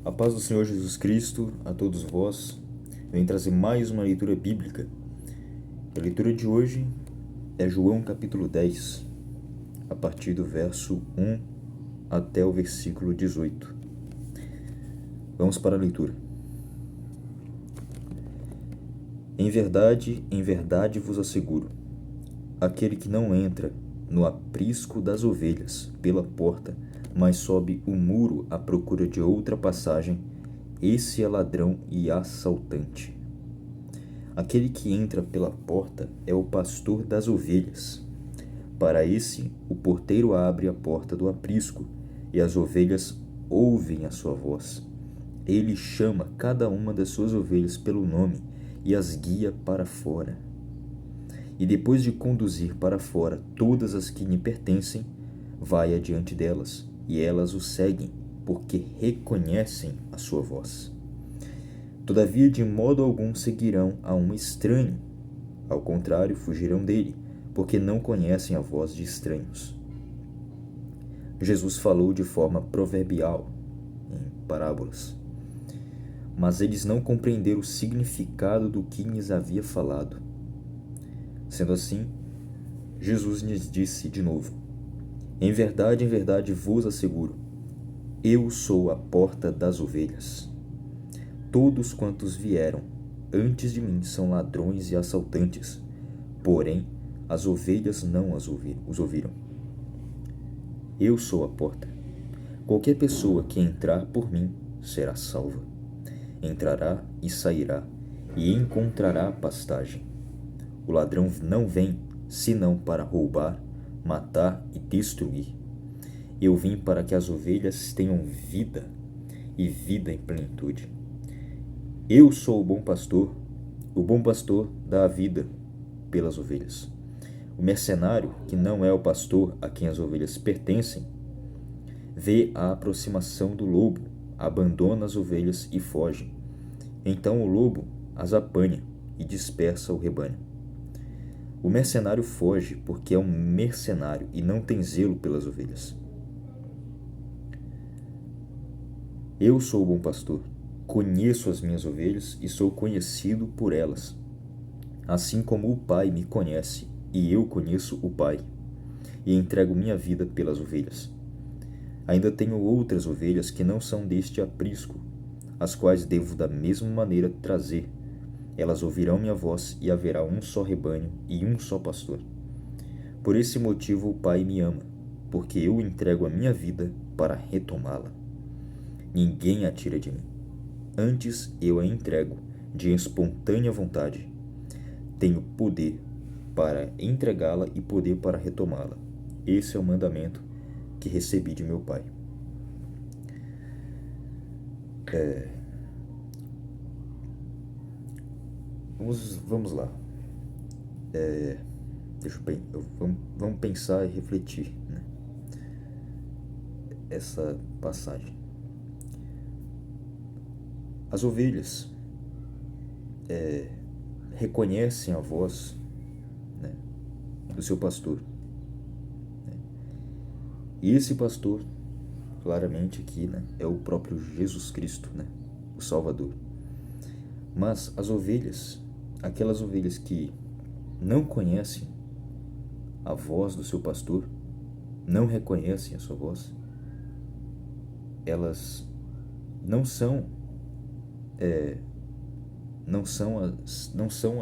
A paz do Senhor Jesus Cristo a todos vós. Venho trazer mais uma leitura bíblica. A leitura de hoje é João capítulo 10, a partir do verso 1 até o versículo 18. Vamos para a leitura. Em verdade vos asseguro, aquele que não entra no aprisco das ovelhas pela porta, mas sobe o muro à procura de outra passagem, esse é ladrão e assaltante. Aquele que entra pela porta é o pastor das ovelhas. Para esse, o porteiro abre a porta do aprisco, e as ovelhas ouvem a sua voz. Ele chama cada uma das suas ovelhas pelo nome e as guia para fora. E depois de conduzir para fora todas as que lhe pertencem, vai adiante delas, e elas o seguem, porque reconhecem a sua voz. Todavia, de modo algum seguirão a um estranho. Ao contrário, fugirão dele, porque não conhecem a voz de estranhos. Jesus falou de forma proverbial, em parábolas. Mas eles não compreenderam o significado do que lhes havia falado. Sendo assim, Jesus lhes disse de novo: em verdade vos asseguro, eu sou a porta das ovelhas. Todos quantos vieram antes de mim são ladrões e assaltantes, porém as ovelhas não os ouviram. Eu sou a porta. Qualquer pessoa que entrar por mim será salva. Entrará e sairá, e encontrará pastagem. O ladrão não vem, senão para roubar, matar e destruir. Eu vim para que as ovelhas tenham vida, e vida em plenitude. Eu sou o bom pastor dá a vida pelas ovelhas. O mercenário, que não é o pastor a quem as ovelhas pertencem, vê a aproximação do lobo, abandona as ovelhas e foge. Então o lobo as apanha e dispersa o rebanho. O mercenário foge porque é um mercenário e não tem zelo pelas ovelhas. Eu sou o bom pastor, conheço as minhas ovelhas e sou conhecido por elas. Assim como o Pai me conhece e eu conheço o Pai, e entrego minha vida pelas ovelhas. Ainda tenho outras ovelhas que não são deste aprisco, as quais devo da mesma maneira trazer. Elas ouvirão minha voz e haverá um só rebanho e um só pastor. Por esse motivo o Pai me ama, porque eu entrego a minha vida para retomá-la. Ninguém a tira de mim. Antes eu a entrego de espontânea vontade. Tenho poder para entregá-la e poder para retomá-la. Esse é o mandamento que recebi de meu Pai. Vamos lá. Vamos pensar e refletir, né? Essa passagem. As ovelhas reconhecem a voz, né, do seu pastor. Né? E esse pastor, claramente aqui, né, é o próprio Jesus Cristo, né, o Salvador. Mas as ovelhas, aquelas ovelhas que não conhecem a voz do seu pastor, não reconhecem a sua voz, elas não são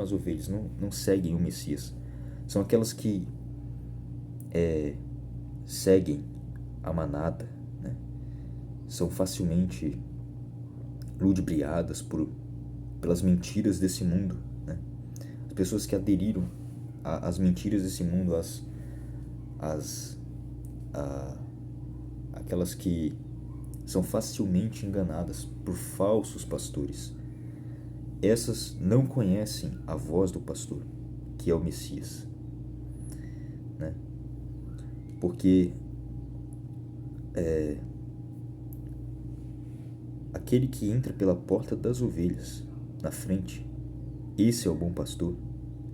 as ovelhas, não seguem o Messias. São aquelas que seguem a manada, né? São facilmente ludibriadas pelas mentiras desse mundo, né? As pessoas que aderiram às mentiras desse mundo, aquelas que são facilmente enganadas por falsos pastores. Essas não conhecem a voz do pastor, que é o Messias, né? Porque aquele que entra pela porta das ovelhas, na frente, esse é o bom pastor,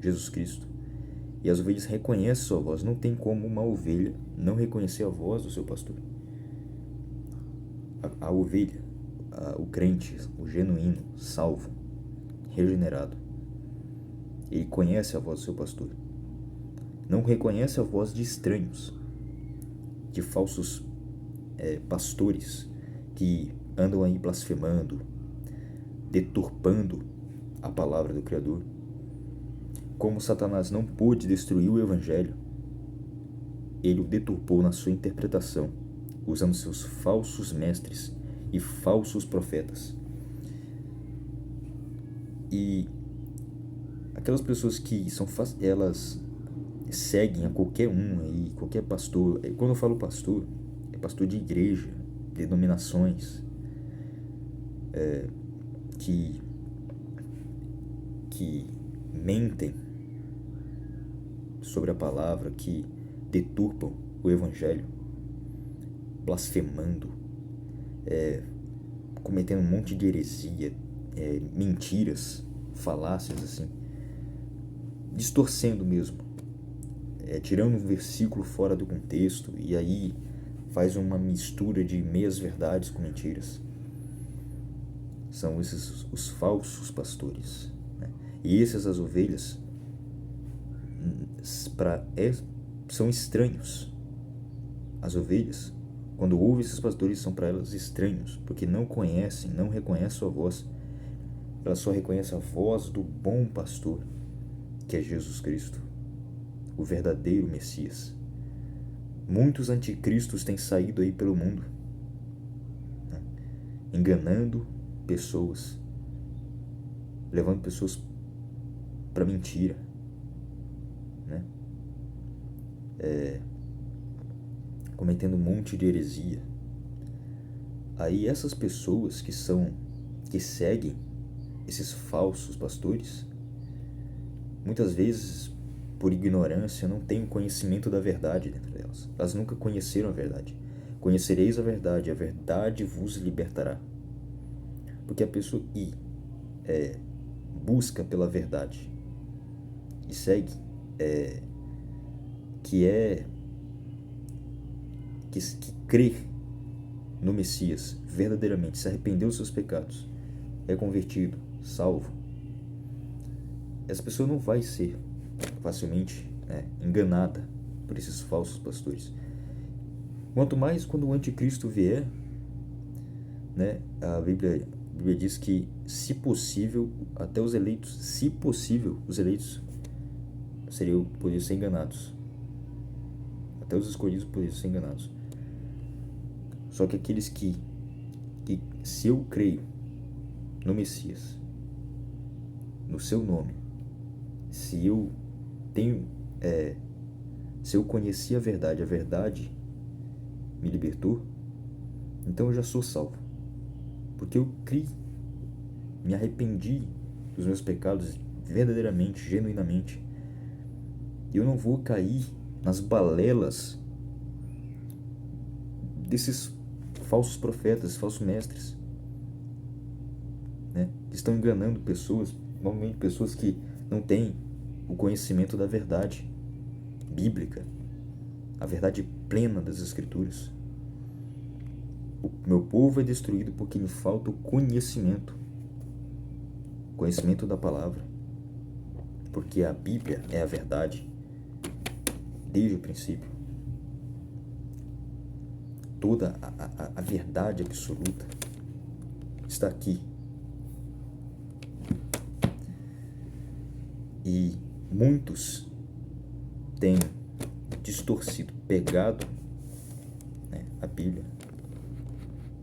Jesus Cristo. E as ovelhas reconhecem sua voz. Não tem como uma ovelha não reconhecer a voz do seu pastor. A ovelha, o crente, o genuíno, salvo, regenerado, ele conhece a voz do seu pastor. Não reconhece a voz de estranhos, de falsos pastores que andam aí blasfemando, deturpando a palavra do Criador. Como Satanás não pôde destruir o Evangelho, ele o deturpou na sua interpretação, usando seus falsos mestres e falsos profetas. E aquelas pessoas que elas seguem a qualquer um aí, qualquer pastor. Quando eu falo pastor, é pastor de igreja, denominações, que mentem sobre a palavra, que deturpam o Evangelho, blasfemando, cometendo um monte de heresia, mentiras, falácias assim, distorcendo mesmo, tirando um versículo fora do contexto e aí faz uma mistura de meias verdades com mentiras. São esses os falsos pastores, né? E essas as ovelhas são estranhos. As ovelhas, quando ouvem esses pastores, são para elas estranhos, porque não conhecem, não reconhecem sua voz. Elas só reconhecem a voz do bom pastor, que é Jesus Cristo, o verdadeiro Messias. Muitos anticristos têm saído aí pelo mundo, né? Enganando pessoas, levando pessoas para mentira, né? Cometendo um monte de heresia. Aí essas pessoas que seguem esses falsos pastores, muitas vezes por ignorância não têm o conhecimento da verdade dentro delas. Elas nunca conheceram a verdade. Conhecereis a verdade vos libertará. Porque a pessoa busca pela verdade e segue, que crê no Messias verdadeiramente, se arrependeu dos seus pecados, é convertido, salvo, essa pessoa não vai ser facilmente enganada por esses falsos pastores. Quanto mais quando o anticristo vier, né, a Bíblia diz que, se possível, até os eleitos, se possível, os eleitos poderiam ser enganados. Até os escolhidos poderiam ser enganados. Só que aqueles que se eu creio no Messias, no seu nome, se eu conheci a verdade me libertou, então eu já sou salvo. Porque eu criei, me arrependi dos meus pecados verdadeiramente, genuinamente. E eu não vou cair nas balelas desses falsos profetas, falsos mestres, né? Que estão enganando pessoas, normalmente pessoas que não têm o conhecimento da verdade bíblica, a verdade plena das Escrituras. O meu povo é destruído porque lhe falta o conhecimento da palavra, porque a Bíblia é a verdade desde o princípio. Toda a verdade absoluta está aqui. E muitos têm distorcido, pegado, né, a Bíblia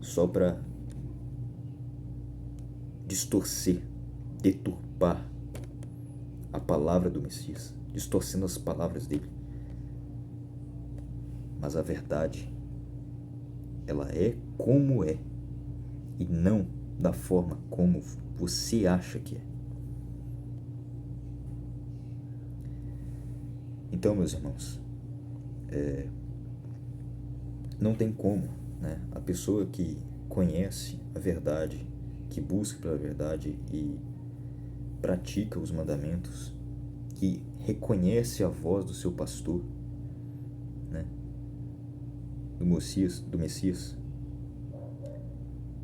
só para distorcer, deturpar a palavra do Messias, distorcendo as palavras dele. Mas a verdade, ela é como é, e não da forma como você acha que é. Então, meus irmãos, não tem como, né, a pessoa que conhece a verdade, que busca pela verdade e pratica os mandamentos, que reconhece a voz do seu pastor, né, do Messias,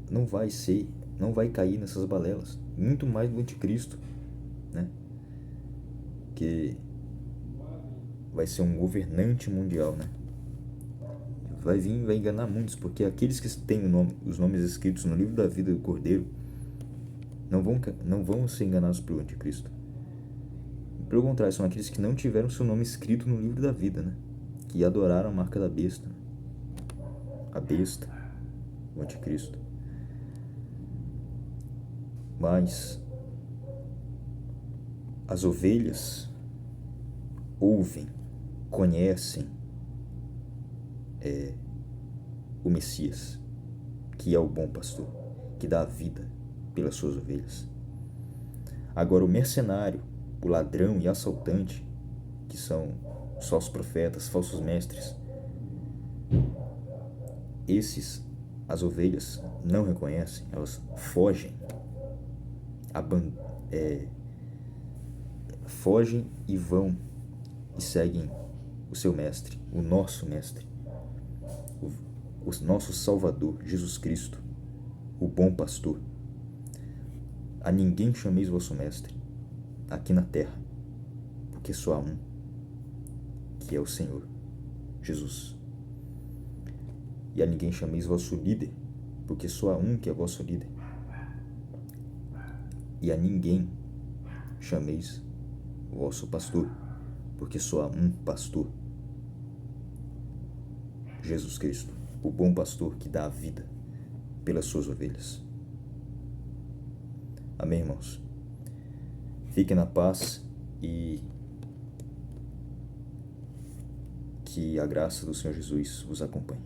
não vai cair nessas balelas, muito mais do anticristo, né? Que vai ser um governante mundial, né? Vai vir e vai enganar muitos, porque aqueles que têm os nomes escritos no livro da vida do Cordeiro não vão ser enganados pelo anticristo. Pelo contrário, são aqueles que não tiveram seu nome escrito no livro da vida, né? Que adoraram a marca da besta, a besta, o anticristo. Mas as ovelhas ouvem, conhecem o Messias, que é o bom pastor, que dá a vida pelas suas ovelhas. Agora, o mercenário, o ladrão e assaltante, que são os falsos profetas, falsos mestres, esses, as ovelhas não reconhecem, elas fogem, fogem e vão e seguem o seu mestre, o nosso mestre, o nosso Salvador, Jesus Cristo, o bom pastor. A ninguém chameis vosso mestre aqui na terra, porque só há um, que é o Senhor, Jesus. E a ninguém chameis vosso líder, porque só há um que é vosso líder. E a ninguém chameis vosso pastor, porque só há um pastor, Jesus Cristo, o bom pastor que dá a vida pelas suas ovelhas. Amém, irmãos? Fiquem na paz e que a graça do Senhor Jesus vos acompanhe.